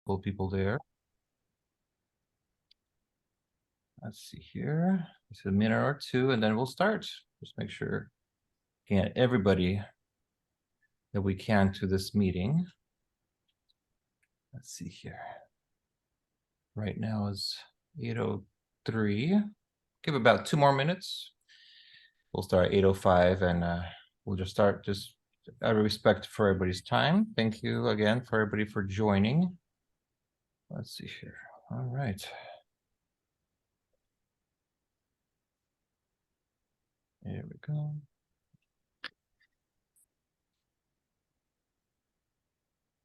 Pull people there. Let's see here. It's a minute or two, and then we'll start. Just make sure we get everybody that we can to this meeting. Let's see here. Right now is 8:03. Give about 2 more minutes. We'll start at 8:05, and we'll just start just out of respect for everybody's time. Thank you again for everybody for joining. Let's see here. All right. Here we go.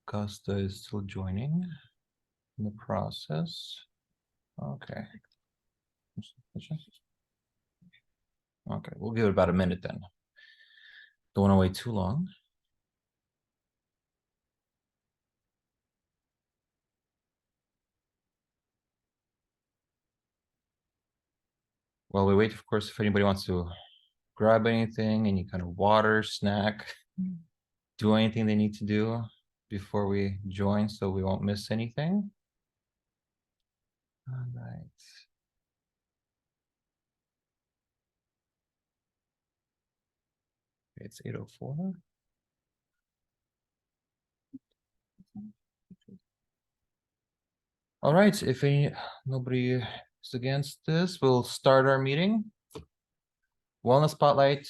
Costa is still joining in the process. Okay. Okay, we'll give it about a minute then. Don't want to wait too long. While we wait, of course, if anybody wants to grab anything, any kind of water, snack, do anything they need to do before we join so we won't miss anything. All right. It's 8:04. All right, if nobody is against this, we'll start our meeting. Wellness Spotlight,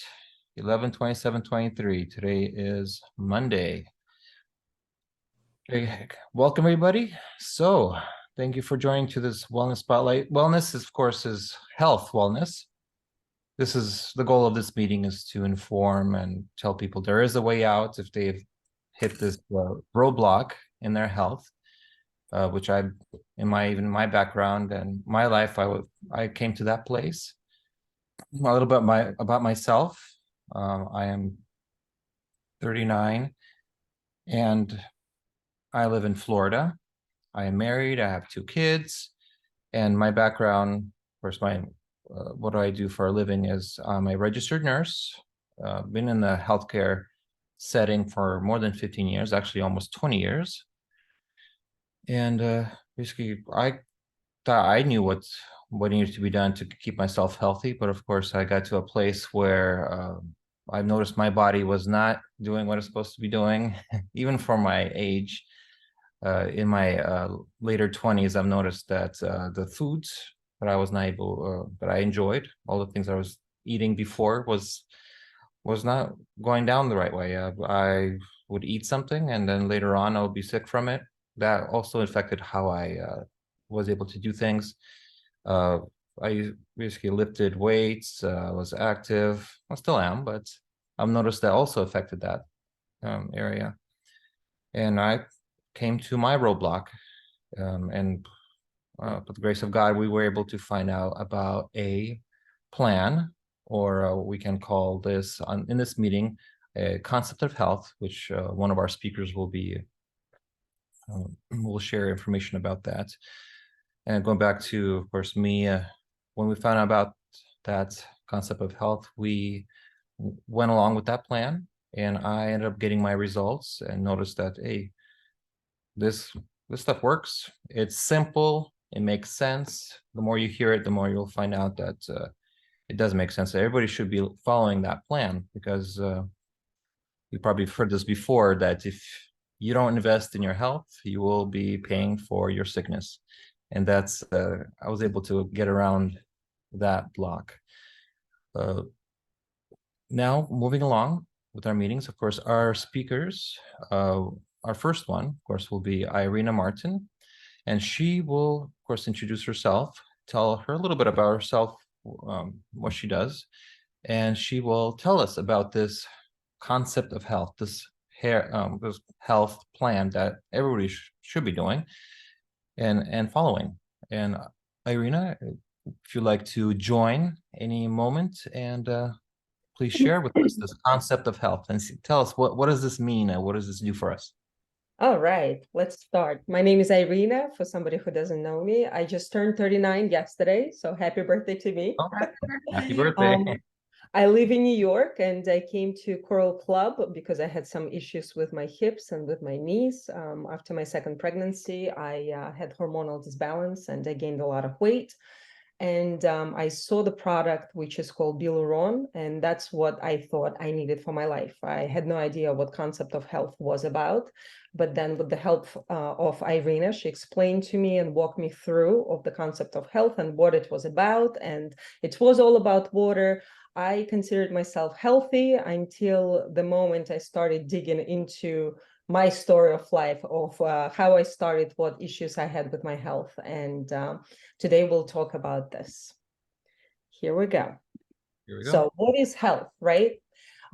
11/27/23. Today is Monday. Okay, welcome everybody. So thank you for joining to this Wellness Spotlight. Wellness, of course, is health wellness. This is the goal of this meeting, is to inform and tell people there is a way out if they've hit this roadblock in their health, which in my background and my life, I came to that place. A little bit about myself. I am 39 and I live in Florida. I am married. I have 2 kids, and my background, of course, what I do for a living is I'm a registered nurse. Been in the healthcare setting for more than 15 years, actually almost 20 years. And basically, I thought I knew what needed to be done to keep myself healthy, but of course, I got to a place where I've noticed my body was not doing what it's supposed to be doing, even for my age. In my later 20s, I've noticed that the foods that I was not able, that I enjoyed, all the things I was eating before was not going down the right way. I would eat something and then later on I would be sick from it. That also affected how I was able to do things. I basically lifted weights, was active. I still am, but I've noticed that also affected that area. And I came to my roadblock, and with the grace of God, we were able to find out about a plan, or we can call this in this meeting a concept of health, which one of our speakers will share information about that. And going back to, of course, me, when we found out about that concept of health, we went along with that plan, and I ended up getting my results and noticed that, hey, this stuff works. It's simple. It makes sense. The more you hear it, the more you'll find out that it does make sense. Everybody should be following that plan, because you probably heard this before, that if you don't invest in your health, you will be paying for your sickness. And that's, I was able to get around that block. Now, moving along with our meetings, of course, our speakers, our first one, of course, will be Irina Martin, and she will, of course, introduce herself, tell her a little bit about herself, what she does, and she will tell us about this concept of health, this health plan that everybody should be doing and following. And Irina, if you'd like to join any moment, and please share with us this concept of health and tell us what does this mean and what does this do for us? All right, let's start. My name is Irina, for somebody who doesn't know me. I just turned 39 yesterday, so happy birthday to me. Oh, happy birthday. I live in New York, and I came to Coral Club because I had some issues with my hips and with my knees. After my second pregnancy, I had hormonal disbalance and I gained a lot of weight. And I saw the product, which is called Biluron, and that's what I thought I needed for my life. I had no idea what concept of health was about, but then with the help of Irina, she explained to me and walked me through of the concept of health and what it was about, and it was all about water. I considered myself healthy until the moment I started digging into my story of life, of how I started, what issues I had with my health, and today we'll talk about this. Here we go. Here we go. So what is health, right?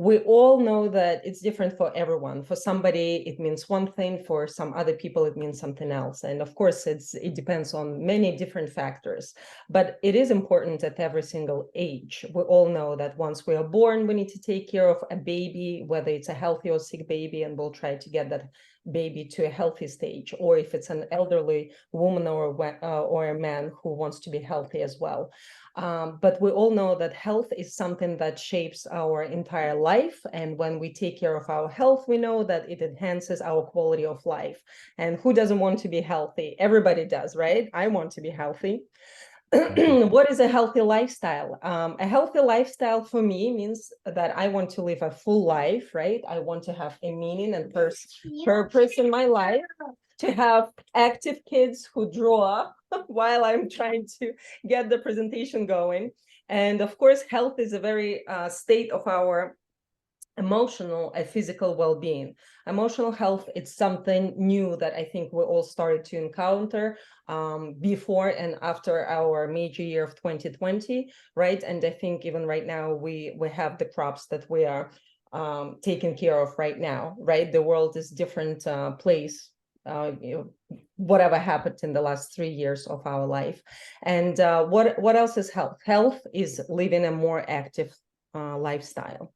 We all know that it's different for everyone. For somebody, it means one thing. For some other people, it means something else. And of course, it depends on many different factors. But it is important at every single age. We all know that once we are born, we need to take care of a baby, whether it's a healthy or sick baby, and we'll try to get that baby to a healthy stage. Or if it's an elderly woman or a man who wants to be healthy as well. But we all know that health is something that shapes our entire life. And when we take care of our health, we know that it enhances our quality of life. And who doesn't want to be healthy? Everybody does, right? I want to be healthy. What is a healthy lifestyle? A healthy lifestyle for me means that I want to live a full life, right? I want to have a meaning and purpose in my life, to have active kids who draw while I'm trying to get the presentation going. And of course, health is a very state of our emotional and physical well-being. Emotional health, it's something new that I think we all started to encounter before and after our major year of 2020, right? And I think even right now we have the crops that we are taking care of right now, right? The world is different place. Whatever happened in the last 3 years of our life. And what else is health? Health is living a more active lifestyle.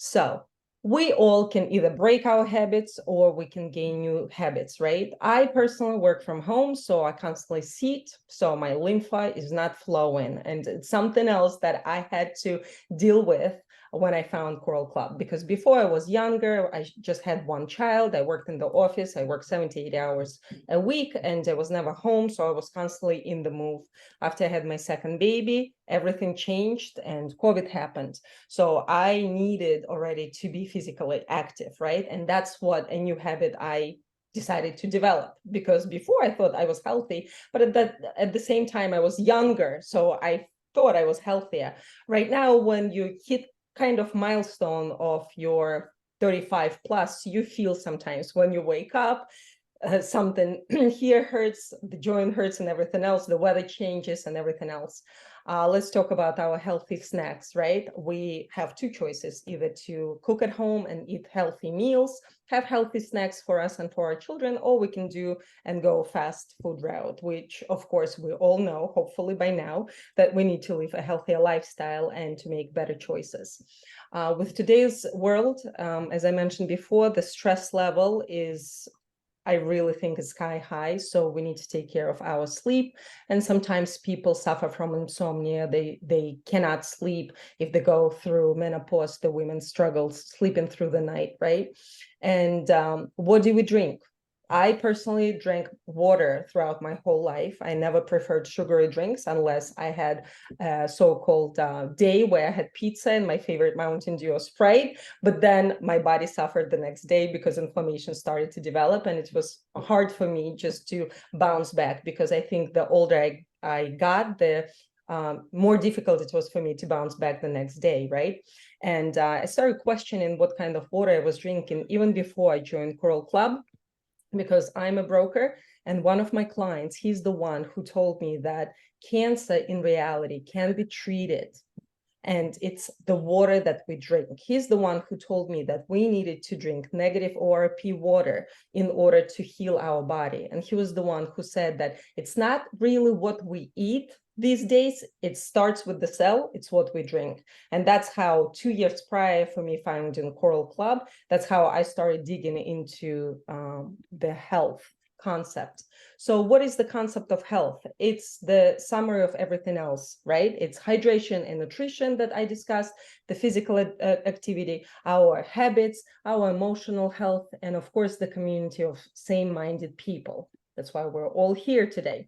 So we all can either break our habits or we can gain new habits, right? I personally work from home, so I constantly sit, so my lymph is not flowing. And it's something else that I had to deal with when I found Coral Club, because before I was younger, I just had one child. I worked in the office. I worked 78 hours a week and I was never home. So I was constantly in the move. After I had my second baby, everything changed and COVID happened. So I needed already to be physically active, right? And that's what a new habit I decided to develop, because before I thought I was healthy, but at the same time I was younger, so I thought I was healthier. Right now, when you hit kind of milestone of your 35 plus, you feel sometimes when you wake up, something here hurts, the joint hurts and everything else, the weather changes and everything else. Let's talk about our healthy snacks, right? We have two choices, either to cook at home and eat healthy meals, have healthy snacks for us and for our children, or we can do and go fast food route, which of course we all know, hopefully by now, that we need to live a healthier lifestyle and to make better choices. With today's world, as I mentioned before, the stress level is, I really think, is sky high. So we need to take care of our sleep. And sometimes people suffer from insomnia. They cannot sleep. If they go through menopause, the women struggle sleeping through the night, right? And what do we drink? I personally drank water throughout my whole life. I never preferred sugary drinks unless I had a so-called day where I had pizza and my favorite Mountain Dew or Sprite. But then my body suffered the next day because inflammation started to develop, and it was hard for me just to bounce back, because I think the older I got, the more difficult it was for me to bounce back the next day, right? And I started questioning what kind of water I was drinking even before I joined Coral Club, because I'm a broker, and one of my clients, he's the one who told me that cancer in reality can be treated, and it's the water that we drink. He's the one who told me that we needed to drink negative ORP water in order to heal our body. And he was the one who said that it's not really what we eat these days, it starts with the cell, it's what we drink. And that's how 2 years prior for me founding Coral Club, that's how I started digging into the health concept. So what is the concept of health? It's the summary of everything else, right? It's hydration and nutrition that I discussed, the physical activity, our habits, our emotional health, and of course, the community of same-minded people. That's why we're all here today.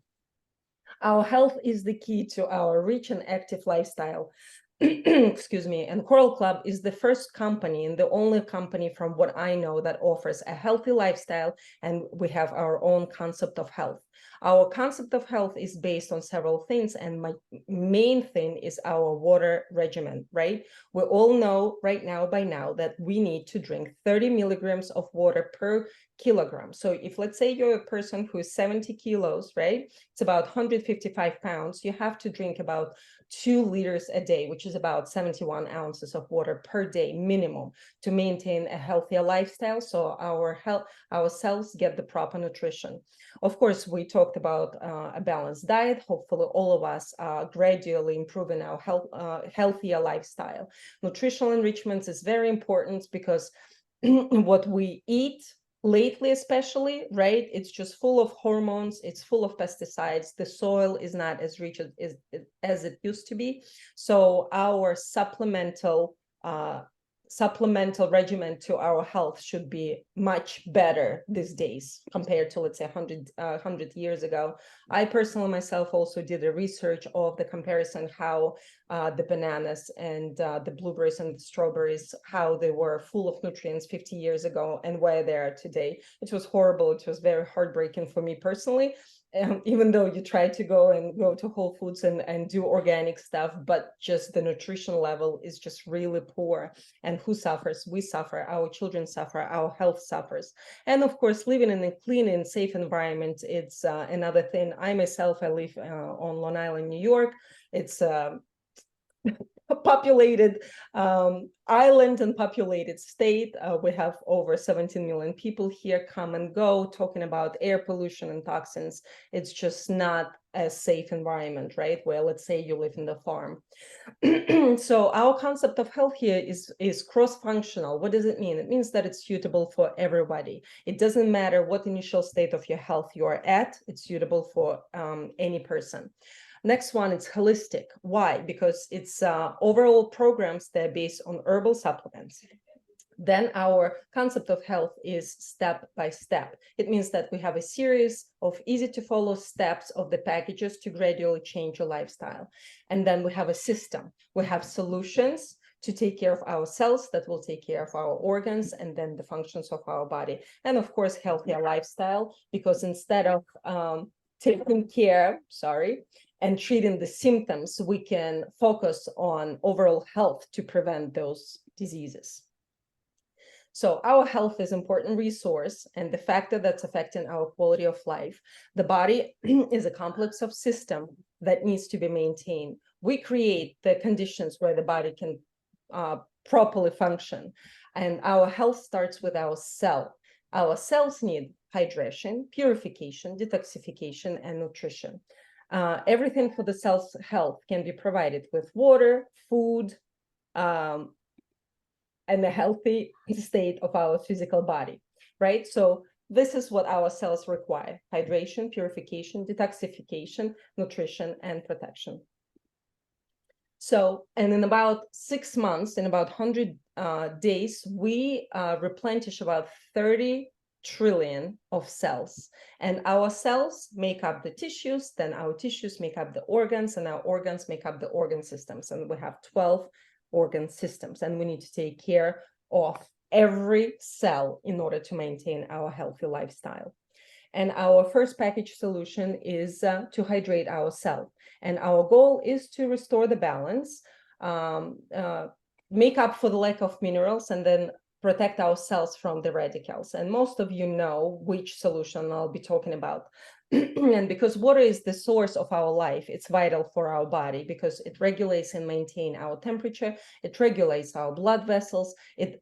Our health is the key to our rich and active lifestyle. Excuse me. And Coral Club is the first company and the only company from what I know that offers a healthy lifestyle, and we have our own concept of health. Our concept of health is based on several things, and my main thing is our water regimen, right? We all know right now by now that we need to drink 30 milligrams of water per kilogram. So if let's say you're a person who is 70 kilos, right? It's about 155 pounds. You have to drink about 2 liters a day, which is about 71 ounces of water per day minimum to maintain a healthier lifestyle. So our cells get the proper nutrition. Of course, we talked about a balanced diet. Hopefully all of us are gradually improving our healthier lifestyle. Nutritional enrichment is very important because what we eat lately, especially, right, it's just full of hormones, it's full of pesticides, the soil is not as rich as it used to be. So our supplemental regimen to our health should be much better these days compared to, let's say, 100 years ago. I personally myself also did a research of the comparison how the bananas and the blueberries and the strawberries, how they were full of nutrients 50 years ago and where they are today. It was horrible. It was very heartbreaking for me personally. Even though you try to go to Whole Foods and do organic stuff, but just the nutrition level is just really poor. And who suffers? We suffer, our children suffer, our health suffers. And of course, living in a clean and safe environment, it's another thing. I myself, I live on Long Island, New York. It's a populated island and populated state. We have over 17 million people here, come and go, talking about air pollution and toxins. It's just not a safe environment, right? Where let's say you live in the farm. So our concept of health here is cross-functional. What does it mean? It means that it's suitable for everybody. It doesn't matter what initial state of your health you are at, it's suitable for any person. Next one, it's holistic. Why? Because it's overall programs that are based on herbal supplements. Then our concept of health is step by step. It means that we have a series of easy to follow steps of the packages to gradually change your lifestyle. And then we have a system. We have solutions to take care of our cells that will take care of our organs and then the functions of our body. And of course, healthier lifestyle, because instead of taking care, and treating the symptoms, we can focus on overall health to prevent those diseases. So our health is an important resource, and the factor that's affecting our quality of life. The body is a complex of systems that needs to be maintained. We create the conditions where the body can properly function, and our health starts with our cell. Our cells need hydration, purification, detoxification, and nutrition. Everything for the cell's health can be provided with water, food, and a healthy state of our physical body, right? So this is what our cells require: hydration, purification, detoxification, nutrition, and protection. So, and in about 6 months, in about 100 days, we replenish about 30 trillion of cells, and our cells make up the tissues, then our tissues make up the organs, and our organs make up the organ systems, and we have 12 organ systems, and we need to take care of every cell in order to maintain our healthy lifestyle. And our first package solution is to hydrate our cell, and our goal is to restore the balance, make up for the lack of minerals, and then protect our cells from the radicals. And most of you know which solution I'll be talking about. And because water is the source of our life, it's vital for our body because it regulates and maintains our temperature, it regulates our blood vessels, it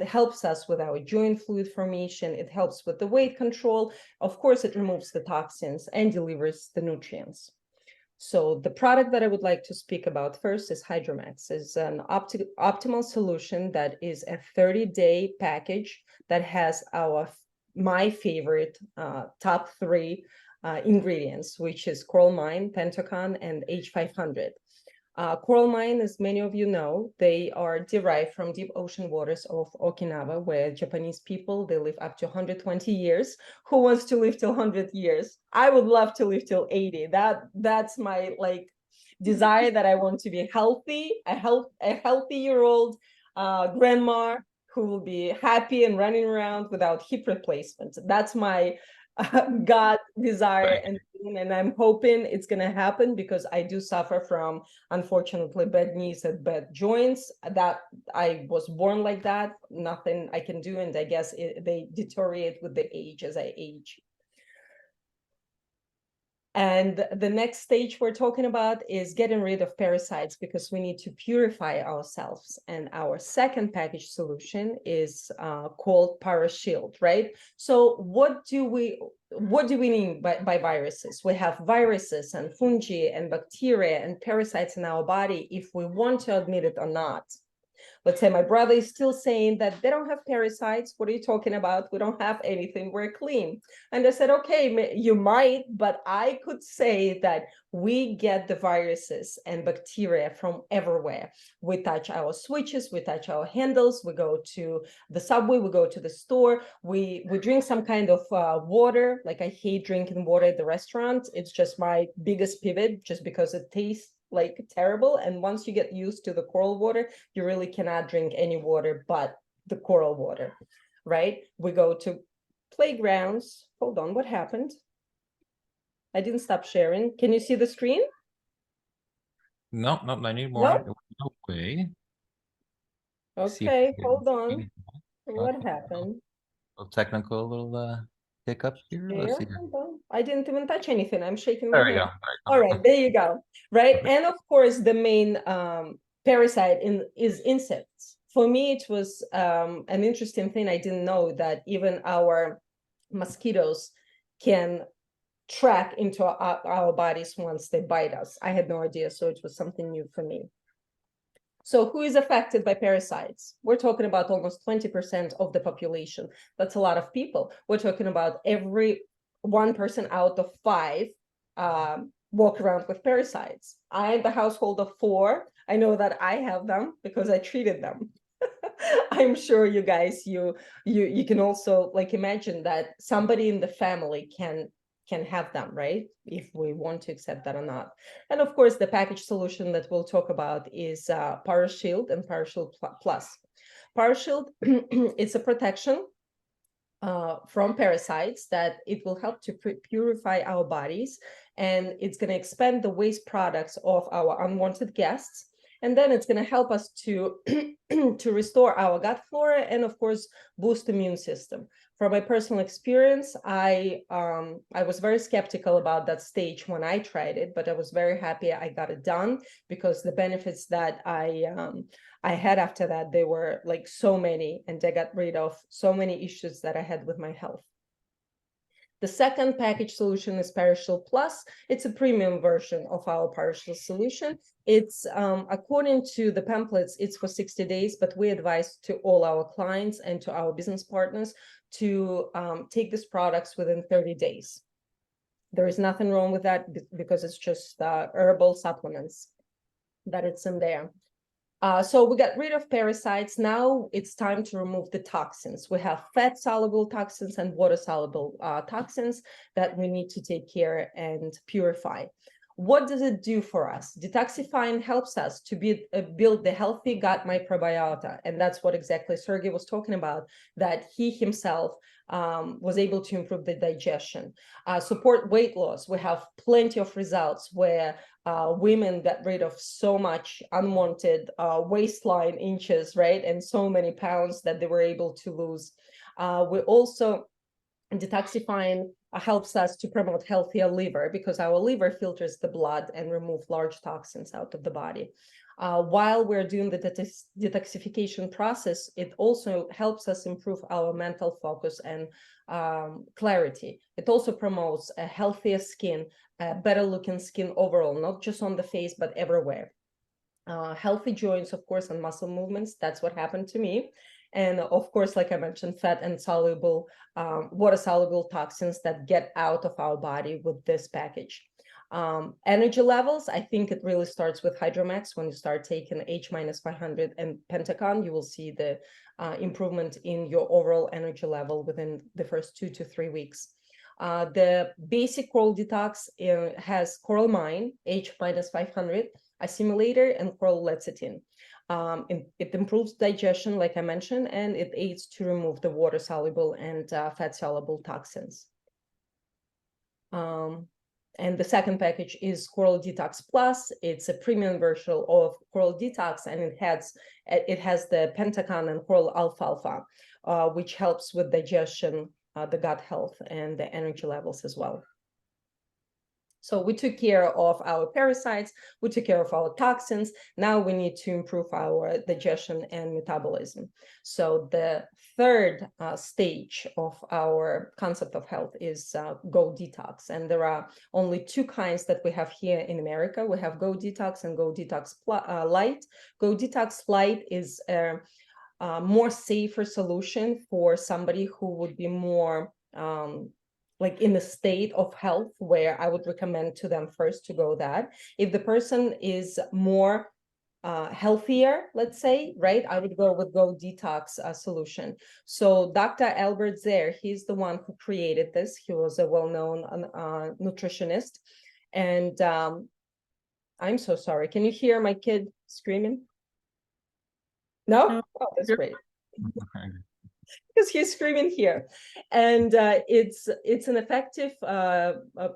helps us with our joint fluid formation, it helps with the weight control. Of course, it removes the toxins and delivers the nutrients. So the product that I would like to speak about first is Hydromax. It's an optimal solution that is a 30-day package that has our my favorite top three ingredients, which is coral mine, Pentacon, and H500. Coral mine, as many of you know, they are derived from deep ocean waters of Okinawa, where Japanese people, they live up to 120 years. Who wants to live till 100 years? I would love to live till 80. That's my like desire, that I want to be healthy, a healthy-year-old grandma who will be happy and running around without hip replacement. That's my God desire, and I'm hoping it's going to happen, because I do suffer from, unfortunately, bad knees and bad joints. That I was born like that, nothing I can do, and I guess they deteriorate with the age as I age. And the next stage we're talking about is getting rid of parasites, because we need to purify ourselves. And our second package solution is called ParaShield, right? So what do we mean by viruses? We have viruses and fungi and bacteria and parasites in our body, if we want to admit it or not. Let's say my brother is still saying that they don't have parasites. What are you talking about? We don't have anything. We're clean. And I said, okay, you might, but I could say that we get the viruses and bacteria from everywhere. We touch our switches, we touch our handles, we go to the subway, we go to the store, we drink some kind of water. Like, I hate drinking water at the restaurant. It's just my biggest pivot, just because it tastes like terrible. And once you get used to the coral water, you really cannot drink any water but the coral water, right? We go to playgrounds. Hold on, what happened? I didn't stop sharing. Can you see the screen? No, I need more. Nope. No way. Okay, hold on. What happened? A technical little hiccup here. Let's see. Hold on. I didn't even touch anything. I'm shaking my There we hand. go. All right, there you go. Right. Perfect. And of course, the main parasite is insects. For me, it was an interesting thing. I didn't know that even our mosquitoes can track into our bodies once they bite us. I had no idea. So it was something new for me. So who is affected by parasites? We're talking about almost 20% of the population. That's a lot of people. We're talking about every one person out of five walk around with parasites. I'm the household of four. I know that I have them because I treated them. I'm sure you guys, you can also like imagine that somebody in the family can have them, right? If we want to accept that or not. And of course, the package solution that we'll talk about is ParaShield and ParaShield Plus. ParaShield, it's a protection from parasites that it will help to purify our bodies, and it's going to expand the waste products of our unwanted guests. And then it's going to help us to to restore our gut flora and, of course, boost immune system. From my personal experience, I was very skeptical about that stage when I tried it, but I was very happy I got it done, because the benefits that I had after that, they were like so many, and I got rid of so many issues that I had with my health. The second package solution is ParaShield Plus. It's a premium version of our ParaShield solution. It's according to the pamphlets, it's for 60 days, but we advise to all our clients and to our business partners to take these products within 30 days. There is nothing wrong with that, because it's just herbal supplements that it's in there. So we got rid of parasites. Now it's time to remove the toxins. We have fat-soluble toxins and water-soluble toxins that we need to take care and purify. What does it do for us? Detoxifying helps us to build the healthy gut microbiota. And that's what exactly Sergey was talking about, that he himself was able to improve the digestion. Support weight loss. We have plenty of results where women got rid of so much unwanted waistline inches, right? And so many pounds that they were able to lose. We also, detoxifying helps us to promote healthier liver, because our liver filters the blood and remove large toxins out of the body. While we're doing the detoxification process, it also helps us improve our mental focus and clarity. It also promotes a healthier skin, a better looking skin overall, not just on the face, but everywhere. Healthy joints, of course, and muscle movements. That's what happened to me. And of course, like I mentioned, fat and soluble, water soluble toxins that get out of our body with this package. Energy levels, I think it really starts with Hydromax. When you start taking H-500 and Pentacon, you will see the improvement in your overall energy level within the first 2 to 3 weeks. The basic coral detox has coral mine, H-500, assimilator, and coral lecithin. It improves digestion, like I mentioned, and it aids to remove the water-soluble and fat-soluble toxins. And the second package is Coral Detox Plus. It's a premium version of Coral Detox, and it has the Pentacon and Coral Alfalfa, which helps with digestion, the gut health, and the energy levels as well. So we took care of our parasites, we took care of our toxins. Now we need to improve our digestion and metabolism. So the third stage of our concept of health is Go Detox. And there are only 2 kinds that we have here in America. We have Go Detox and Go Detox Light. Go Detox Light is a more safer solution for somebody who would be more like in a state of health, where I would recommend to them first to go that. If the person is more healthier, let's say, right, I would go with Go Detox solution. So Dr. Albert Zare, he's the one who created this. He was a well-known nutritionist. And I'm so sorry. Can you hear my kid screaming? No? Oh, that's great. Because he's screaming here. And it's an effective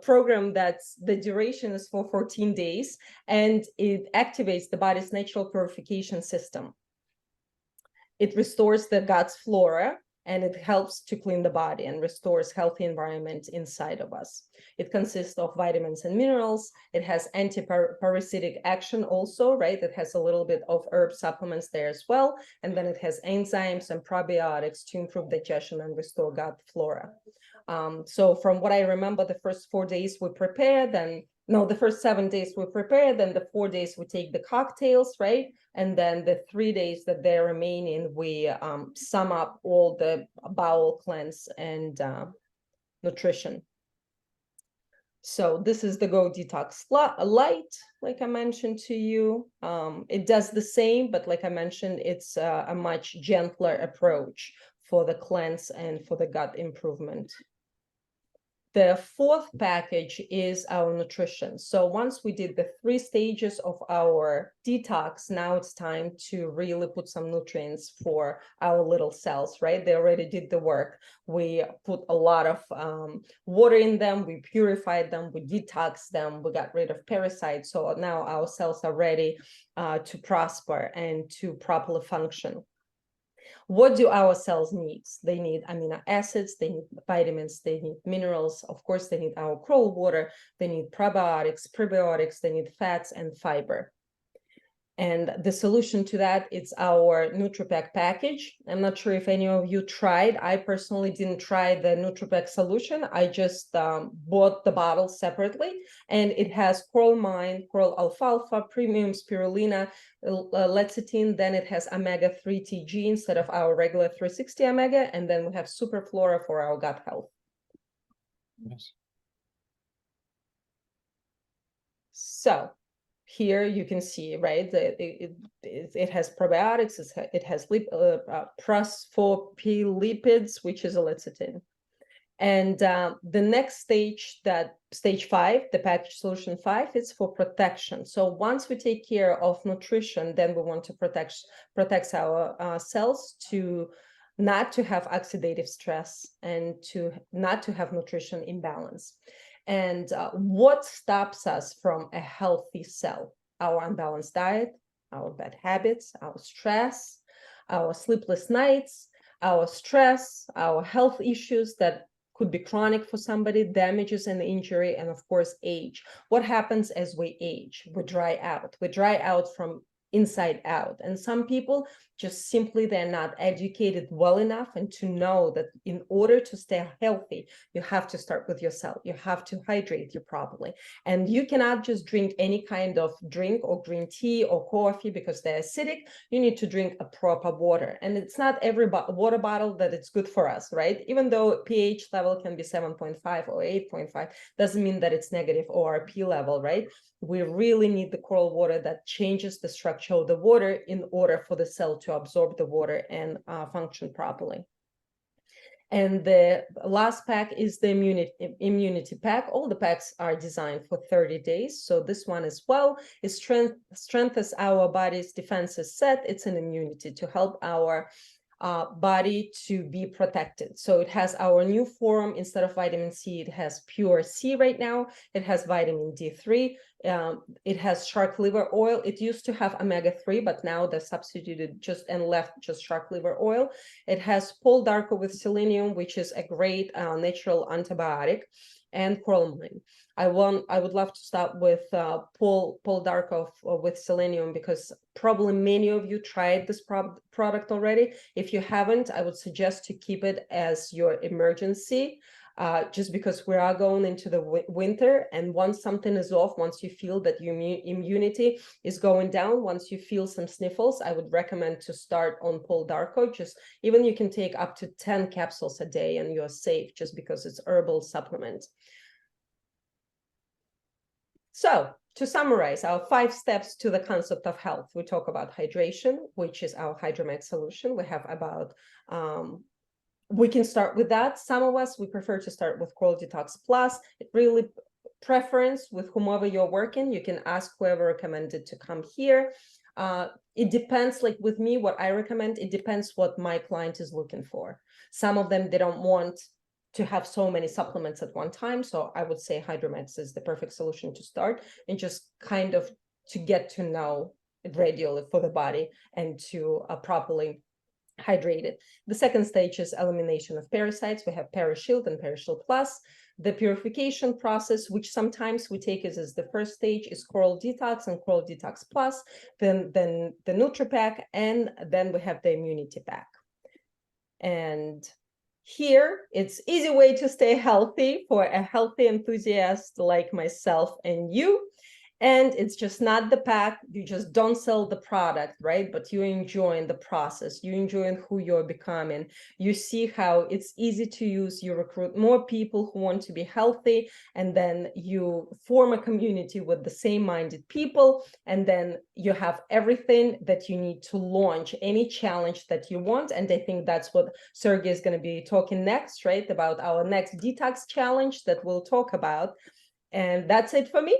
program that's the duration is for 14 days, and it activates the body's natural purification system. It restores the gut's flora, and it helps to clean the body and restores healthy environment inside of us. It consists of vitamins and minerals. It has anti-parasitic action also, right? It has a little bit of herb supplements there as well. And then it has enzymes and probiotics to improve digestion and restore gut flora. So from what I remember, the first 4 days we prepare, the first 7 days we prepare, then the 4 days we take the cocktails, right? And then the 3 days that they're remaining, we sum up all the bowel cleanse and nutrition. So this is the Go Detox Light, like I mentioned to you. It does the same, but like I mentioned, it's a much gentler approach for the cleanse and for the gut improvement. The fourth package is our nutrition. So once we did the 3 stages of our detox, now it's time to really put some nutrients for our little cells, right? They already did the work. We put a lot of water in them, we purified them, we detoxed them, we got rid of parasites. So now our cells are ready to prosper and to properly function. What do our cells need? They need amino acids, they need vitamins, they need minerals. Of course, they need our coral water, they need probiotics, prebiotics, they need fats and fiber. And the solution to that is our NutriPack package. I'm not sure if any of you tried. I personally didn't try the NutriPack solution. I just bought the bottle separately, and it has coral mine, coral alfalfa, premium spirulina, lecithin. Then it has omega-3 TG instead of our regular 360 omega, and then we have Superflora for our gut health. Yes. So here you can see, right, it has probiotics, it has phospholipids, which is a lecithin. And the next stage, stage 5, the package solution 5, is for protection. So once we take care of nutrition, then we want to protect our cells to not to have oxidative stress and to not to have nutrition imbalance. And what stops us from a healthy cell? Our unbalanced diet, our bad habits, our stress, our sleepless nights, our stress, our health issues that could be chronic for somebody, damages and injury, and of course, age. What happens as we age? We dry out. We dry out from inside out. And some people, just simply they're not educated well enough and to know that in order to stay healthy, you have to start with yourself. You have to hydrate you properly. And you cannot just drink any kind of drink or green tea or coffee because they're acidic. You need to drink a proper water. And it's not every water bottle that it's good for us, right? Even though pH level can be 7.5 or 8.5, doesn't mean that it's negative ORP level, right? We really need the coral water that changes the structure of the water in order for the cell to absorb the water and function properly. And the last pack is the immunity pack. All the packs are designed for 30 days. So this one as well is strengthens our body's defenses set. It's an immunity to help our body to be protected. So it has our new form. Instead of vitamin C, it has pure C right now. It has vitamin D3. It has shark liver oil. It used to have omega-3, but now they substituted left just shark liver oil. It has Paul Darco with selenium, which is a great natural antibiotic, and coralline. I would love to start with Paul Darco with selenium, because probably many of you tried this product already. If you haven't, I would suggest to keep it as your emergency, just because we are going into the winter, and once something is off, once you feel that your immunity is going down, once you feel some sniffles, I would recommend to start on Paul Darco. Just even you can take up to 10 capsules a day and you're safe, just because it's herbal supplement. So to summarize our 5 steps to the concept of health, we talk about hydration, which is our HydroMax solution. We have about, we can start with that. Some of us, we prefer to start with Coral Detox Plus. It really preference with whomever you're working. You can ask whoever recommended to come here. It depends, like with me, what I recommend, it depends what my client is looking for. Some of them, they don't want to have so many supplements at one time. So I would say HydroMax is the perfect solution to start, and just kind of to get to know it regularly for the body and to properly hydrate it. The second stage is elimination of parasites. We have ParaShield and ParaShield Plus. The purification process, which sometimes we take as the first stage, is Coral Detox and Coral Detox Plus, then the NutriPack, and then we have the Immunity Pack. And here, it's easy way to stay healthy for a healthy enthusiast like myself and you. And it's just not the pack. You just don't sell the product, right? But you're enjoying the process. You're enjoying who you're becoming. You see how it's easy to use. You recruit more people who want to be healthy. And then you form a community with the same-minded people. And then you have everything that you need to launch any challenge that you want. And I think that's what Sergey is going to be talking next, right? About our next detox challenge that we'll talk about. And that's it for me.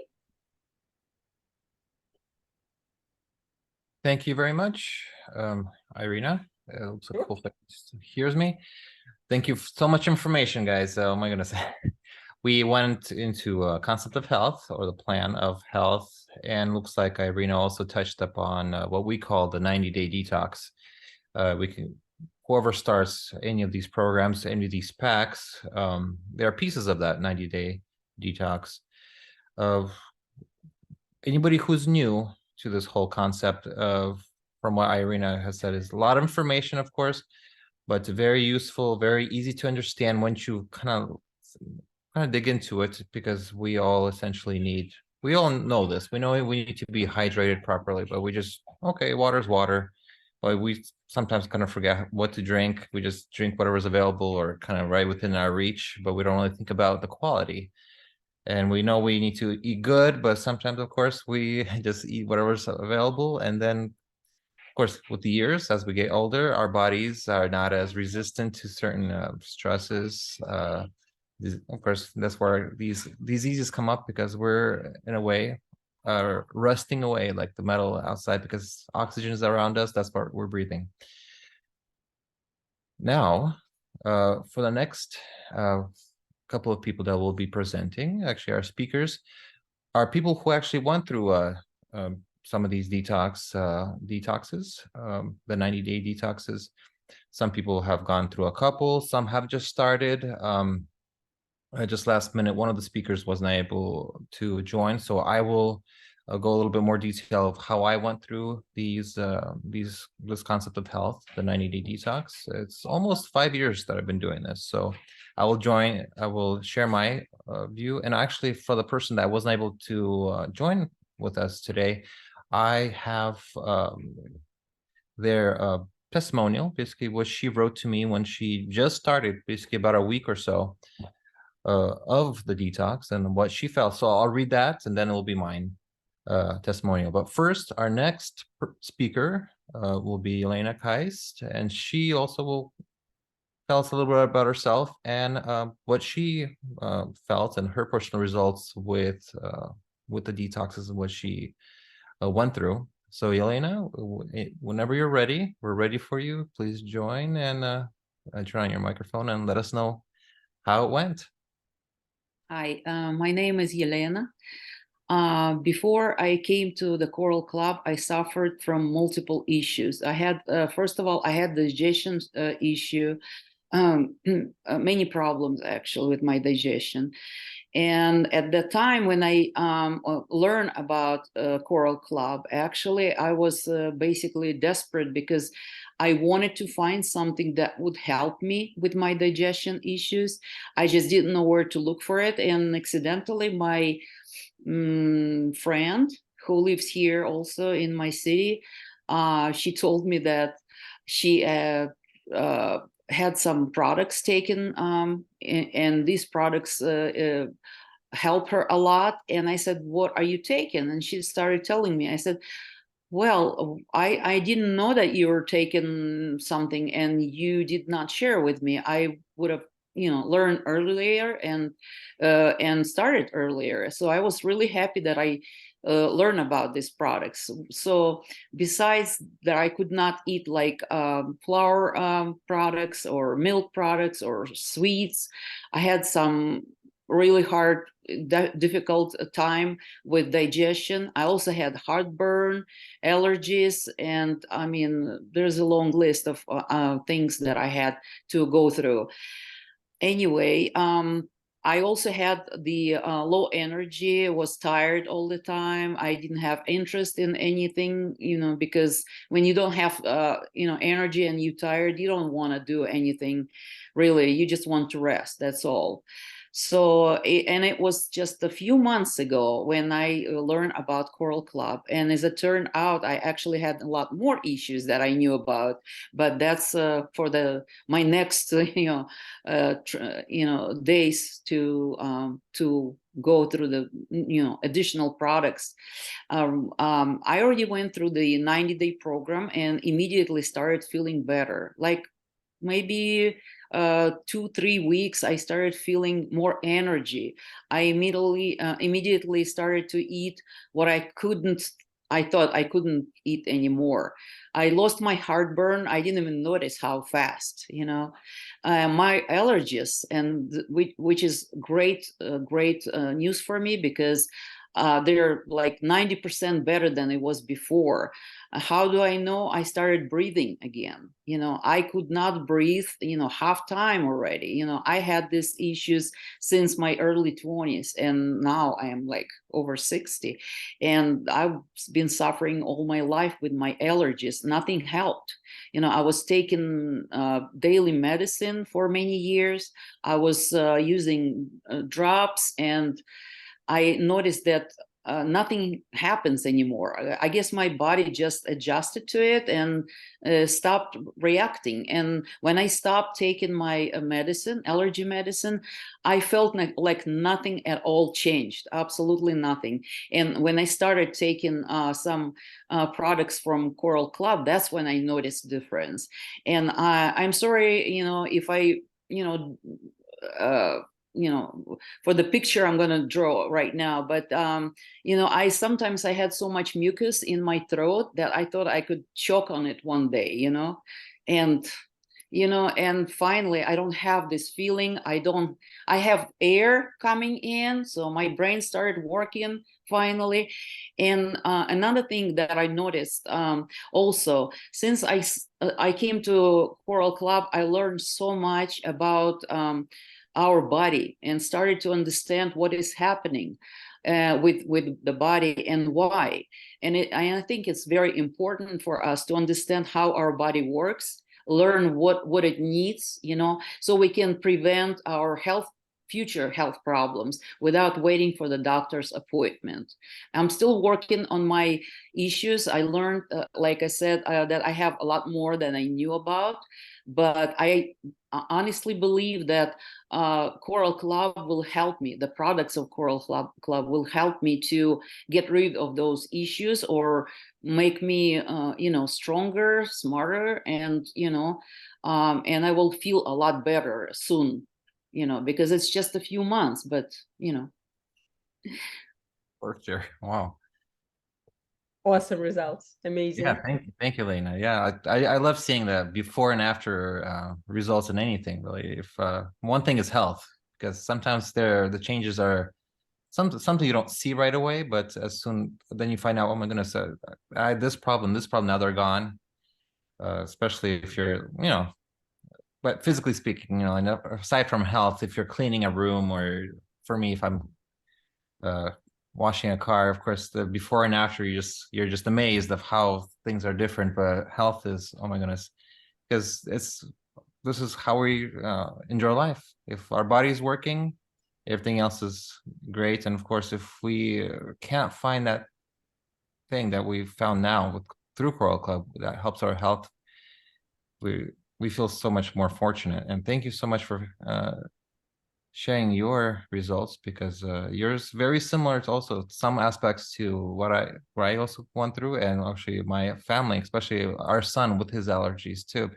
Thank you very much, Irina. It looks like cool hears me. Thank you so much information, guys. Oh my goodness. We went into a concept of health, or the plan of health, and looks like Irina also touched upon what we call the 90-day detox. Whoever starts any of these programs, any of these packs, there are pieces of that 90-day detox. Of anybody who's new to this whole concept of, from what Irina has said, is a lot of information, of course, but very useful, very easy to understand once you kind of dig into it, because we all essentially we all know this. We know we need to be hydrated properly, but we just, okay, water's water. But we sometimes kind of forget what to drink. We just drink whatever's available or kind of right within our reach, but we don't really think about the quality. And we know we need to eat good, but sometimes, of course, we just eat whatever's available. And then, of course, with the years, as we get older, our bodies are not as resistant to certain stresses. Of course, that's where these diseases come up, because we're, in a way, rusting away like the metal outside, because oxygen is around us. That's what we're breathing. Now, for the next couple of people that will be presenting, actually our speakers, are people who actually went through some of these detoxes, the 90-day detoxes. Some people have gone through a couple, some have just started. Just last minute, one of the speakers wasn't able to join, so I will I'll go a little bit more detail of how I went through this concept of health, the 90-day detox. It's almost 5 years that I've been doing this. So I will share my view. And actually, for the person that wasn't able to join with us today, I have their testimonial, basically what she wrote to me when she just started, basically about a week or so of the detox and what she felt. So I'll read that and then it will be mine testimonial. But first, our next speaker will be Elena Keist, and she also will tell us a little bit about herself and what she felt and her personal results with the detoxes and what she went through. So Elena, whenever you're ready, we're ready for you. Please join and turn on your microphone and let us know how it went. Hi, my name is Yelena. Before I came to the Coral Club, I suffered from multiple issues. I had, first of all, I had digestion issue, many problems actually with my digestion. And at the time when I learned about Coral Club, actually, I was basically desperate because I wanted to find something that would help me with my digestion issues. I just didn't know where to look for it. And accidentally, my friend who lives here also in my city, she told me that she had some products taken, and these products help her a lot. And I said, "What are you taking?" And she started telling me. I said, "Well, I didn't know that you were taking something and you did not share with me. I would have, learned earlier and started earlier." So I was really happy that I learn about these products. So besides that, I could not eat like flour products or milk products or sweets. I had some really hard, difficult time with digestion. I also had heartburn, allergies, and I mean, there's a long list of things that I had to go through. Anyway, I also had the low energy, was tired all the time. I didn't have interest in anything, because when you don't have, energy and you're tired, you don't want to do anything really. You just want to rest. That's all. So, and it was just a few months ago when I learned about Coral Club. And as it turned out, I actually had a lot more issues that I knew about, but that's for my next, days to go through the, additional products. I already went through the 90-day program and immediately started feeling better. Like maybe 2-3 weeks, I started feeling more energy. I immediately started to eat what I thought I couldn't eat anymore. I lost my heartburn. I didn't even notice how fast, my allergies, and which is great news for me, because they're like 90% better than it was before. How do I know? I started breathing again. I could not breathe, half time already. I had these issues since my early 20s, and now I am like over 60. And I've been suffering all my life with my allergies. Nothing helped. I was taking daily medicine for many years. I was using drops, and I noticed that nothing happens anymore. I guess my body just adjusted to it and stopped reacting. And when I stopped taking my medicine, allergy medicine, I felt like nothing at all changed, absolutely nothing. And when I started taking some products from Coral Club, that's when I noticed difference. And I'm sorry, if I, for the picture I'm going to draw right now, but I sometimes I had so much mucus in my throat that I thought I could choke on it one day, and and finally I don't have this feeling. I have air coming in, so my brain started working finally. And another thing that I noticed, also, since I came to Coral Club, I learned so much about our body and started to understand what is happening with the body and why. And I think it's very important for us to understand how our body works, learn what it needs, so we can prevent our future health problems without waiting for the doctor's appointment. I'm still working on my issues. I learned, like I said, that I have a lot more than I knew about, but I honestly believe that Coral Club will help me. The products of Coral Club will help me to get rid of those issues or make me, stronger, smarter, and I will feel a lot better soon. Because it's just a few months, but For sure. Wow. Awesome results. Amazing. Yeah, thank you, Lena. Yeah, I love seeing the before and after results in anything, really. If one thing is health, because sometimes the changes are something you don't see right away, but as soon then you find out, oh my goodness, I had this problem, now they're gone. Especially if you're, but physically speaking, and aside from health, if you're cleaning a room, or for me, if I'm washing a car, of course, the before and after, you're just amazed of how things are different. But health is, oh my goodness, because this is how we enjoy life. If our body's working, everything else is great. And of course, if we can't find that thing that we've found now through Coral Club that helps our health, we feel so much more fortunate. And thank you so much for sharing your results, because yours very similar to also some aspects to what I also went through, and actually my family, especially our son with his allergies too.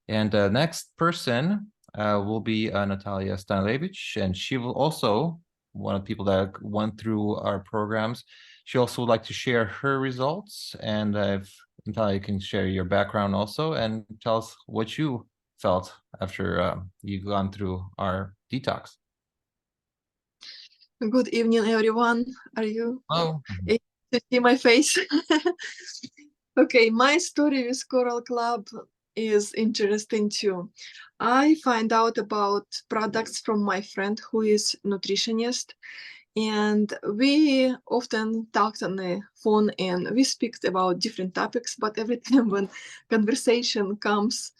And next person will be Natalia Stanilevich, and she will also one of the people that went through our programs. She also would like to share her results, and if Natalia can share your background also and tell us what you felt after you've gone through our detox. Good evening, everyone. Are you Oh, able to see my face? Okay, my story with Coral Club is interesting too. I find out about products from my friend who is nutritionist, and we often talked on the phone and we speak about different topics, but every time when conversation comes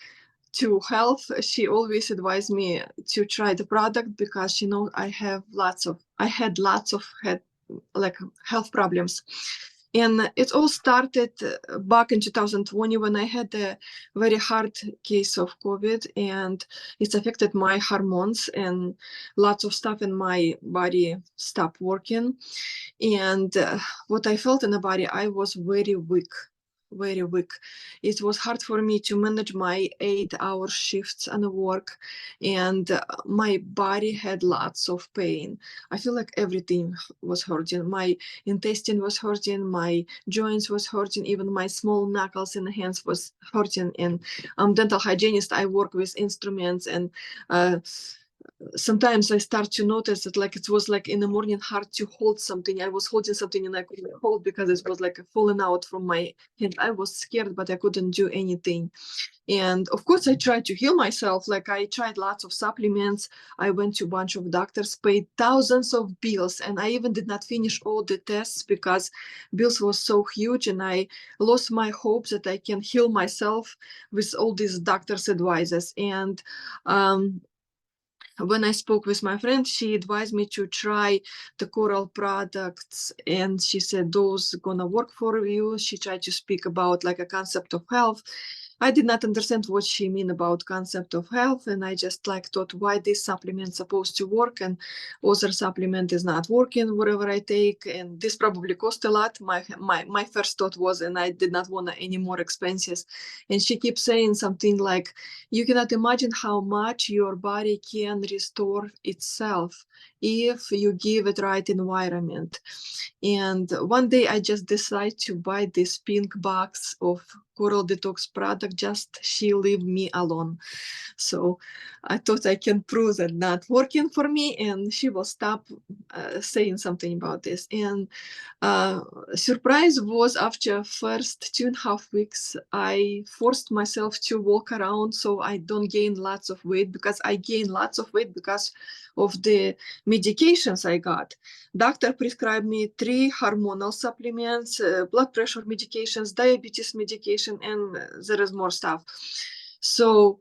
to health, she always advised me to try the product, because she knows I had lots of health problems. And it all started back in 2020 when I had a very hard case of COVID, and it's affected my hormones, and lots of stuff in my body stopped working. And what I felt in the body, I was very weak. It was hard for me to manage my 8-hour shifts and work, and my body had lots of pain. I feel like everything was hurting. My intestine was hurting, my joints was hurting, even my small knuckles in the hands was hurting. And I'm dental hygienist. I work with instruments, and sometimes I start to notice that it was like in the morning hard to hold something. I was holding something and I couldn't hold because it was like falling out from my hand. I was scared, but I couldn't do anything. And of course, I tried to heal myself. I tried lots of supplements. I went to a bunch of doctors, paid thousands of bills, and I even did not finish all the tests because bills was so huge, and I lost my hope that I can heal myself with all these doctors' advices. And when I spoke with my friend, she advised me to try the Coral products, and she said those gonna work for you. She tried to speak about a concept of health. I did not understand what she mean about concept of health, and I just thought, why this supplement supposed to work and other supplement is not working, whatever I take, and this probably cost a lot. My first thought was, and I did not want any more expenses. And she keeps saying something like, you cannot imagine how much your body can restore itself if you give it right environment. And one day I just decided to buy this pink box of Coral Detox product, just she leave me alone. So I thought I can prove that not working for me, and she will stop saying something about this. And surprise was after first 2.5 weeks, I forced myself to walk around so I don't gain lots of weight, because I gained lots of weight because of the medications I got. Doctor prescribed me 3 hormonal supplements, blood pressure medications, diabetes medication, and there is more stuff. So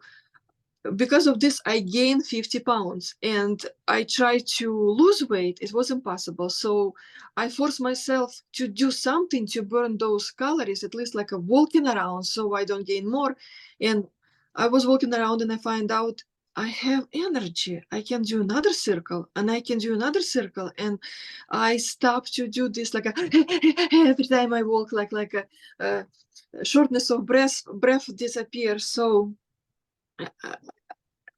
because of this, I gained 50 pounds, and I tried to lose weight. It was impossible. So I forced myself to do something to burn those calories, at least like a walking around, so I don't gain more. And I was walking around and I find out I have energy. I can do another circle, and I can do another circle. And I stopped to do this like a every time I walk, like a shortness of breath disappears. So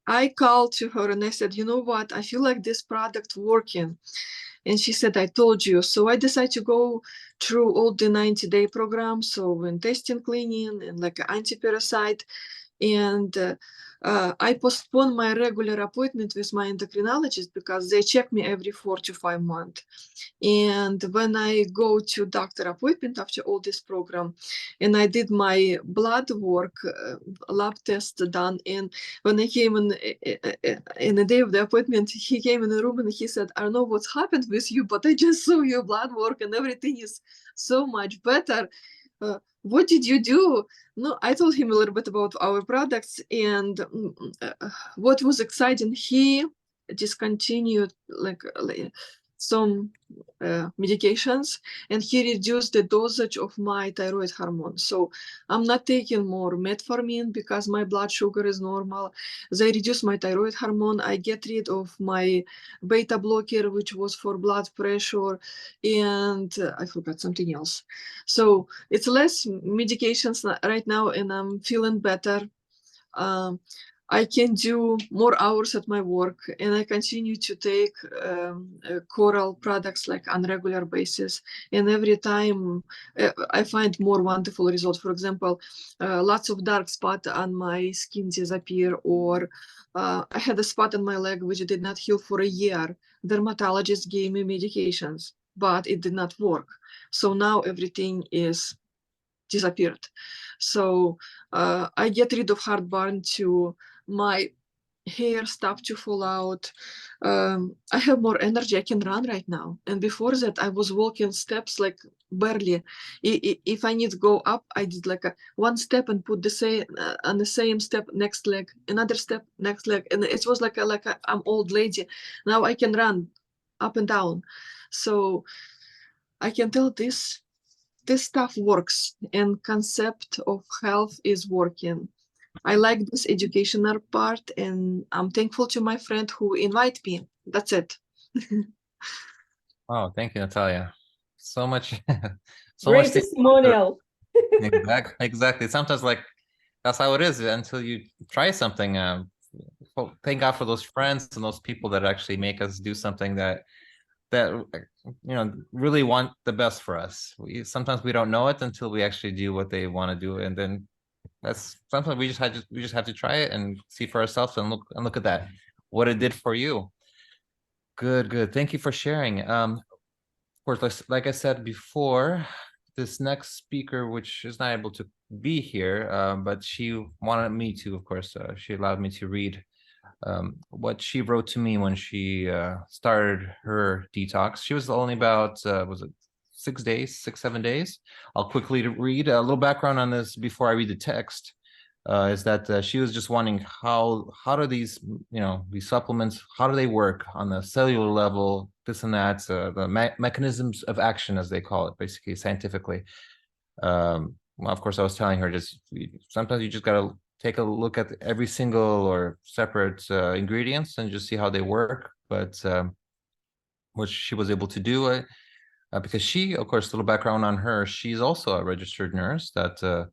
I called to her and I said, you know what, I feel like this product working. And she said, I told you. So I decided to go through all the 90-day program. So intestine cleaning and like an anti-parasite. And I postponed my regular appointment with my endocrinologist because they check me every 4 to 5 months. And when I go to doctor appointment after all this program, and I did my blood work, lab test done, and when I came in the day of the appointment, he came in the room and he said, I don't know what's happened with you, but I just saw your blood work and everything is so much better. What did you do? No, I told him a little bit about our products, and what was exciting, he discontinued like some medications, and he reduced the dosage of my thyroid hormone. So I'm not taking more metformin because my blood sugar is normal. They reduce my thyroid hormone. I get rid of my beta blocker, which was for blood pressure, and I forgot something else. So it's less medications right now, and I'm feeling better. I can do more hours at my work, and I continue to take Coral products like on regular basis. And every time I find more wonderful results. For example, lots of dark spot on my skin disappear, or I had a spot on my leg which did not heal for a year. Dermatologist gave me medications, but it did not work. So now everything is disappeared. So I get rid of heartburn too. My hair stopped to fall out. I have more energy. I can run right now. And before that, I was walking steps like barely. If I need to go up, I did like a 1 step and put the same on the same step, next leg, another step, next leg, and it was like I'm old lady. Now I can run up and down. So I can tell this stuff works, and concept of health is working. I like this educational part, and I'm thankful to my friend who invited me. That's it. Oh, thank you, Natalia. So much, so Great much. things- testimonial. Exactly. Sometimes like that's how it is until you try something. Thank God for those friends and those people that actually make us do something that really want the best for us. Sometimes we don't know it until we actually do what they want to do, and then that's sometimes we just have to try it and see for ourselves and look at that, what it did for you. Good. Thank you for sharing. Of course, like I said before, this next speaker, which is not able to be here, but she wanted me to, of course, she allowed me to read what she wrote to me when she started her detox. She was only about, was it 6 days, 7 days? I'll quickly read a little background on this before I read the text. Is that she was just wondering how do these these supplements, how do they work on the cellular level, this and that, the mechanisms of action, as they call it, basically scientifically. Well, of course, I was telling her just sometimes you just gotta take a look at every single or separate ingredients and just see how they work. But what she was able to do, because she, of course, a little background on her, she's also a registered nurse that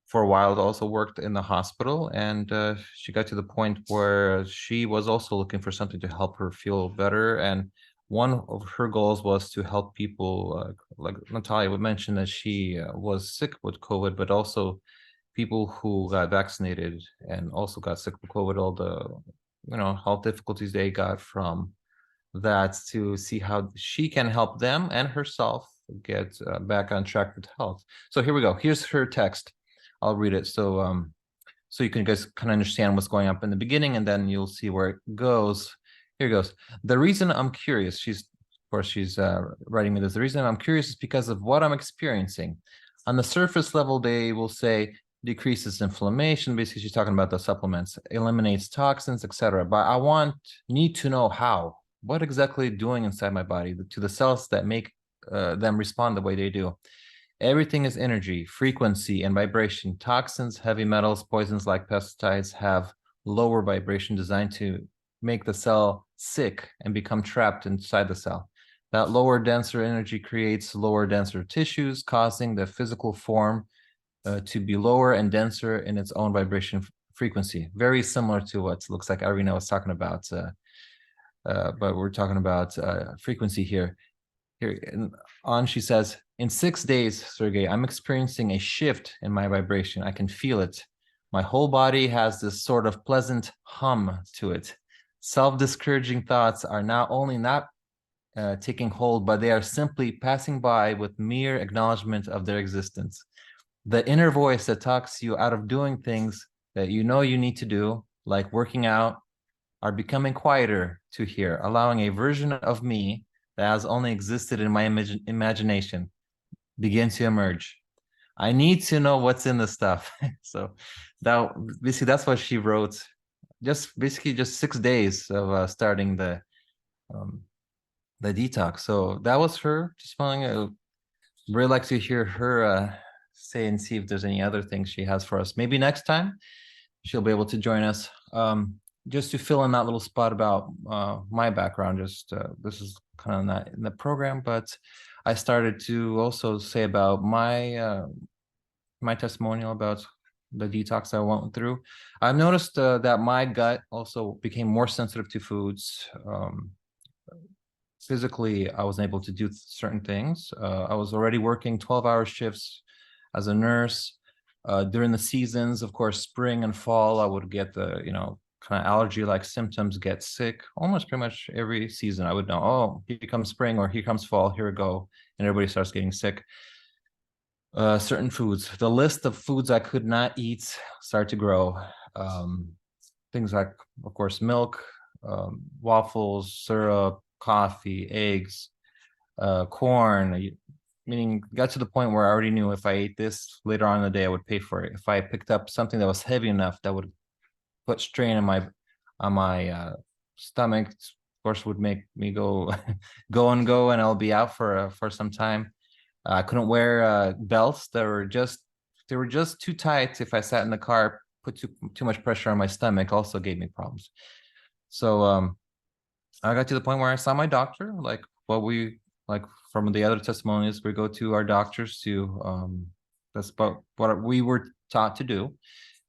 for a while also worked in the hospital, and she got to the point where she was also looking for something to help her feel better. And one of her goals was to help people, like Natalia would mention that she was sick with COVID, but also people who got vaccinated and also got sick with COVID, all the health difficulties they got from that, to see how she can help them and herself get back on track with health. So here we go. Here's her text. I'll read it so you can guys kind of understand what's going up in the beginning, and then you'll see where it goes. Here it goes. The reason I'm curious, she's writing me this. The reason I'm curious is because of what I'm experiencing. On the surface level, they will say decreases inflammation. Basically, she's talking about the supplements, eliminates toxins, etc. But I need to know how. What exactly doing inside my body to the cells that make them respond the way they do. Everything is energy, frequency, and vibration. Toxins, heavy metals, poisons like pesticides have lower vibration designed to make the cell sick and become trapped inside the cell. That lower, denser energy creates lower, denser tissues, causing the physical form to be lower and denser in its own vibration frequency. Very similar to what looks like Irina was talking about, but we're talking about frequency here. Here on, she says, in 6 days, Sergey, I'm experiencing a shift in my vibration. I can feel it. My whole body has this sort of pleasant hum to it. Self-discouraging thoughts are not only not taking hold, but they are simply passing by with mere acknowledgement of their existence. The inner voice that talks you out of doing things that you know you need to do, like working out, are becoming quieter to hear, allowing a version of me that has only existed in my imagination begin to emerge. I need to know what's in the stuff. So that's what she wrote. Just 6 days of starting the detox. So that was her. Just following. I really like to hear her say and see if there's any other things she has for us. Maybe next time she'll be able to join us. Just to fill in that little spot about my background, this is kind of not in the program, but I started to also say about my my testimonial about the detox I went through. I've noticed that my gut also became more sensitive to foods. Physically, I wasn't able to do certain things. I was already working 12-hour shifts as a nurse. During the seasons, of course, spring and fall, I would get the kind of allergy-like symptoms, get sick almost pretty much every season. I would know, oh, here comes spring or here comes fall, here we go, and everybody starts getting sick. Certain foods, the list of foods I could not eat started to grow. Things like, of course, milk, waffles, syrup, coffee, eggs, corn, meaning got to the point where I already knew if I ate this later on in the day, I would pay for it. If I picked up something that was heavy enough that would put strain on my stomach, of course, would make me go and I'll be out for some time. I couldn't wear belts that were just too tight. If I sat in the car, put too much pressure on my stomach, also gave me problems. So I got to the point where I saw my doctor, like from the other testimonials, we go to our doctors to that's about what we were taught to do.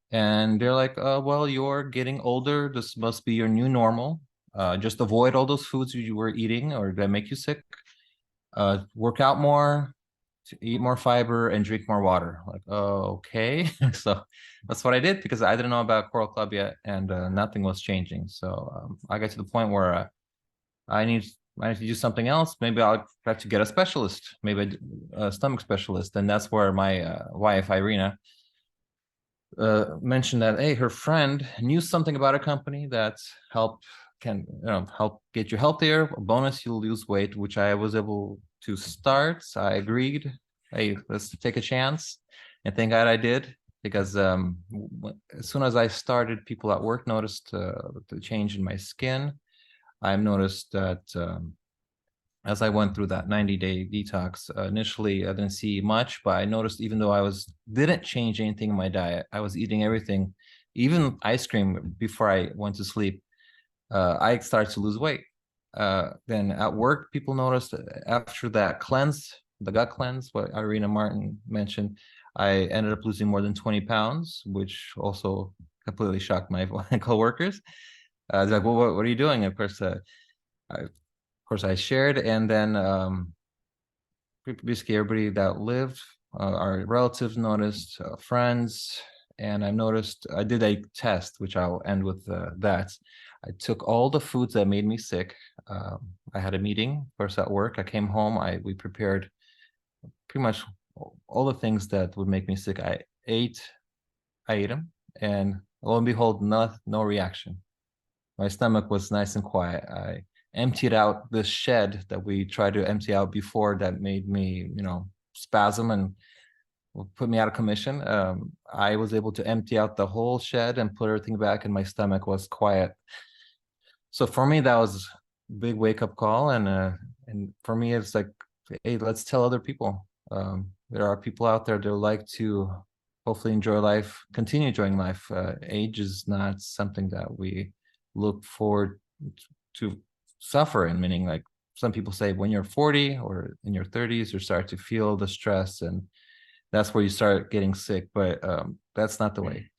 And they're like, well, you're getting older. This must be your new normal. Just avoid all those foods you were eating or that make you sick. Work out more, to eat more fiber, and drink more water. Like, okay. So that's what I did because I didn't know about Coral Club yet, and nothing was changing. So I got to the point where I need to do something else. Maybe I'll have to get a specialist, maybe a stomach specialist. And that's where my wife, Irina, mentioned that, hey, her friend knew something about a company that can help get you healthier. Bonus, you'll lose weight, which I was able to start. I agreed. Hey, let's take a chance. And thank God I did, because as soon as I started, people at work noticed the change in my skin. I've noticed that as I went through that 90-day detox, initially I didn't see much, but I noticed even though I didn't change anything in my diet, I was eating everything, even ice cream before I went to sleep. I started to lose weight. Then at work, people noticed after that cleanse the gut cleanse, what Irina Martin mentioned, I ended up losing more than 20 pounds, which also completely shocked my coworkers. I was like, well, what are you doing? Of course, I shared, and then basically everybody that lived, our relatives noticed, friends, and I noticed I did a test, which I'll end with that. I took all the foods that made me sick. I had a meeting, of course, at work. I came home. We prepared pretty much all the things that would make me sick. I ate them, and lo and behold, no reaction. My stomach was nice and quiet. I emptied out this shed that we tried to empty out before that made me, spasm and put me out of commission. I was able to empty out the whole shed and put everything back, and my stomach was quiet. So for me, that was a big wake-up call, and for me, it's like, hey, let's tell other people. There are people out there that like to hopefully enjoy life, continue enjoying life. Age is not something that we look forward to suffer in, meaning like some people say when you're 40 or in your 30s, you start to feel the stress, and that's where you start getting sick. But that's not the way.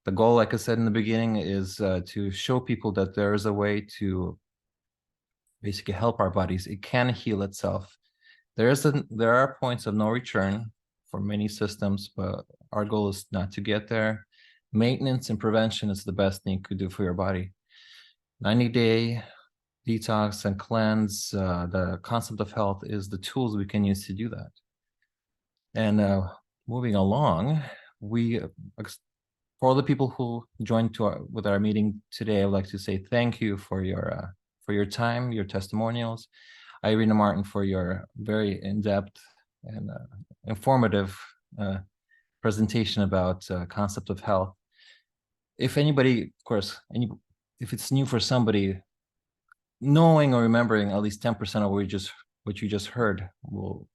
The goal, like I said in the beginning, is to show people that there is a way to basically help our bodies. It can heal itself. There are points of no return for many systems, but our goal is not to get there. Maintenance and prevention is the best thing you could do for your body. 90-day detox and cleanse, the concept of health is the tools we can use to do that. And moving along, for all the people who joined with our meeting today, I would like to say thank you for your time, your testimonials. Irina Martin, for your very in-depth and informative presentation about concept of health. If anybody, of course, if it's new for somebody, knowing or remembering at least 10% of what you just heard will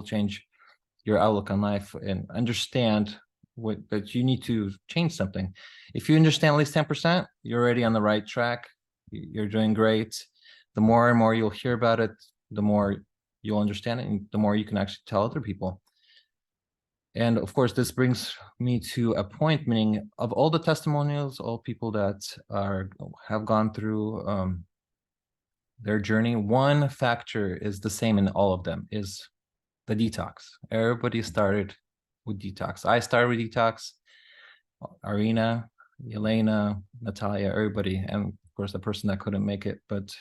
change your outlook on life, and understand that you need to change something. If you understand at least 10%, you're already on the right track. You're doing great. The more and more you'll hear about it, the more you'll understand it, and the more you can actually tell other people. And of course, this brings me to a point, meaning of all the testimonials, all people that have gone through their journey, one factor is the same in all of them, is the detox. Everybody started with detox. I started with detox. Irina, Elena, Natalia, everybody, and of course the person that couldn't make it, but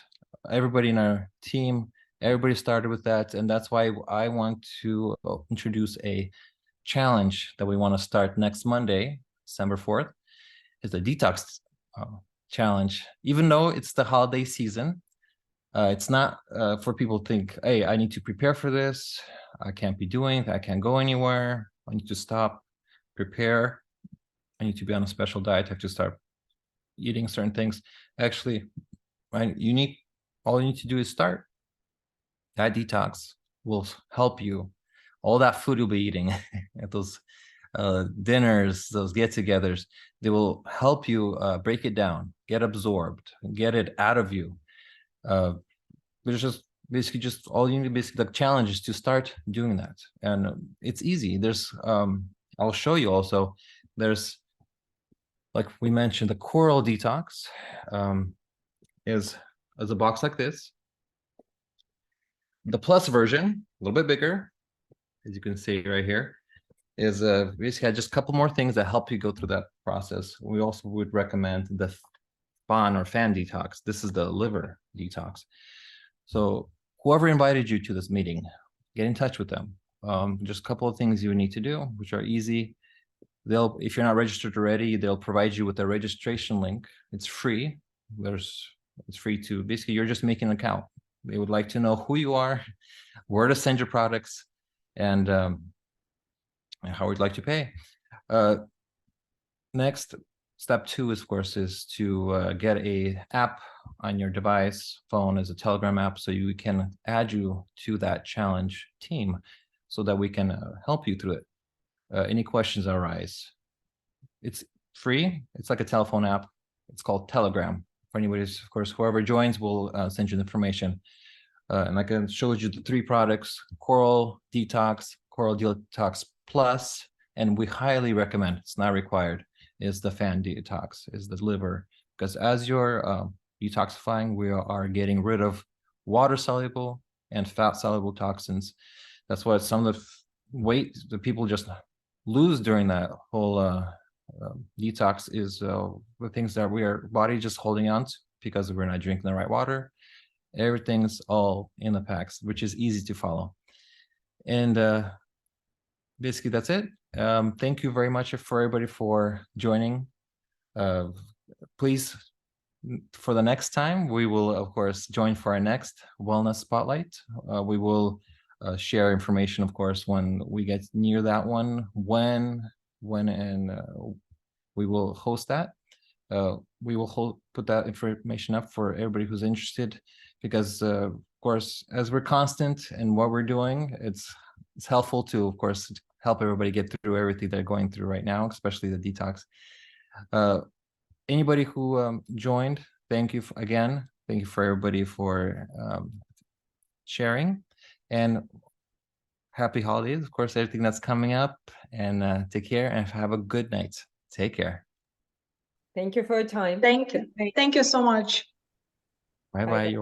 everybody in our team, everybody started with that. And that's why I want to introduce a challenge that we want to start next Monday, December 4th, is the detox challenge. Even though it's the holiday season, it's not for people to think, hey, I need to prepare for this. I can't go anywhere. I need to stop, prepare. I need to be on a special diet. I have to start eating certain things. Actually, all you need to do is start. That detox will help you. All that food you'll be eating at those dinners, those get-togethers, they will help you break it down, get absorbed, get it out of you. There's just basically just all you need. Basically, the challenge is to start doing that, and it's easy. There's I'll show you also. There's, like we mentioned, the coral detox is a box like this. The plus version, a little bit bigger, as you can see right here, is basically just a couple more things that help you go through that process. We also would recommend the FAN or FAN detox. This is the liver detox. So whoever invited you to this meeting, get in touch with them. Just a couple of things you need to do, which are easy. If you're not registered already, they'll provide you with a registration link. It's free. It's free to, basically, you're just making an account. They would like to know who you are, where to send your products, and how we'd like to pay. Next, step 2, of course, is to get a app on your device, phone, as a Telegram app, so we can add you to that challenge team, so that we can help you through it. Any questions arise, it's free. It's like a telephone app. It's called Telegram. For anybody, of course, whoever joins will send you the information. And like I showed you the 3 products, Coral Detox, Coral Detox Plus, and we highly recommend, it's not required, is the Fan Detox, is the liver. Because as you're detoxifying, we are getting rid of water-soluble and fat-soluble toxins. That's why some of the weight that people just lose during that whole detox is the things that our body just holding on to because we're not drinking the right water. Everything's all in the packs, which is easy to follow. And basically that's it. Thank you very much for everybody for joining. Please, for the next time, we will of course join for our next wellness spotlight. We will share information, of course, when we get near that one, when and we will host that. We will put that information up for everybody who's interested, because of course, as we're constant in what we're doing, it's helpful to, of course, help everybody get through everything they're going through right now, especially the detox. Anybody who joined, thank you again. Thank you for everybody for sharing, and happy holidays, of course, everything that's coming up, and take care and have a good night. Take care. Thank you for your time. Thank you. Thank you so much. Bye Bye. bye.